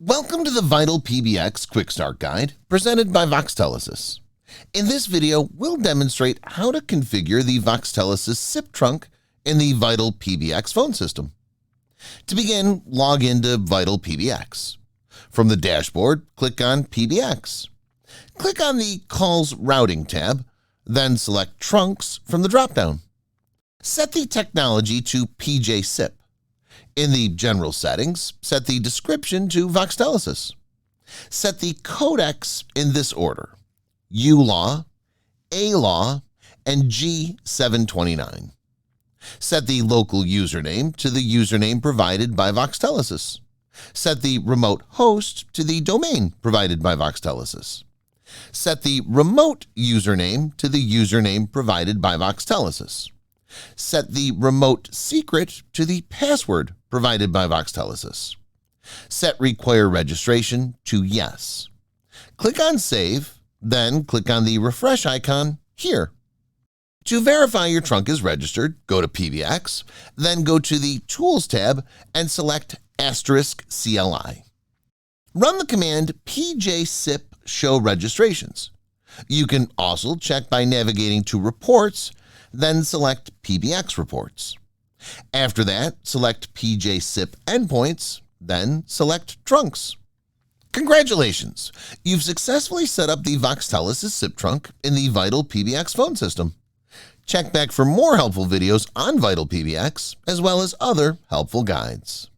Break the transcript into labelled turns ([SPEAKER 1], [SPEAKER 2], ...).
[SPEAKER 1] Welcome to the Vital PBX Quick Start Guide presented by Voxtelesys. In this video, we'll demonstrate how to configure the Voxtelesys SIP trunk in the Vital PBX phone system. To begin, log into Vital PBX. From the dashboard, click on PBX. Click on the Calls Routing tab, then select Trunks from the dropdown. Set the technology to PJ-SIP. In the General Settings, set the description to Voxtelesys. Set the codecs in this order: ULAW, ALAW, and G729. Set the local username to the username provided by Voxtelesys. Set the remote host to the domain provided by Voxtelesys. Set the remote username to the username provided by Voxtelesys. Set the remote secret to the password provided by Voxtelesys. Set require registration to yes. Click on Save, then click on the refresh icon here. To verify your trunk is registered, go to PBX, then go to the Tools tab and select *CLI. Run the command pj-sip show registrations. You can also check by navigating to Reports, then select PBX Reports. After that, select PJ-SIP Endpoints, then select Trunks. Congratulations! You've successfully set up the Voxtelesys SIP trunk in the Vital PBX phone system. Check back for more helpful videos on Vital PBX as well as other helpful guides.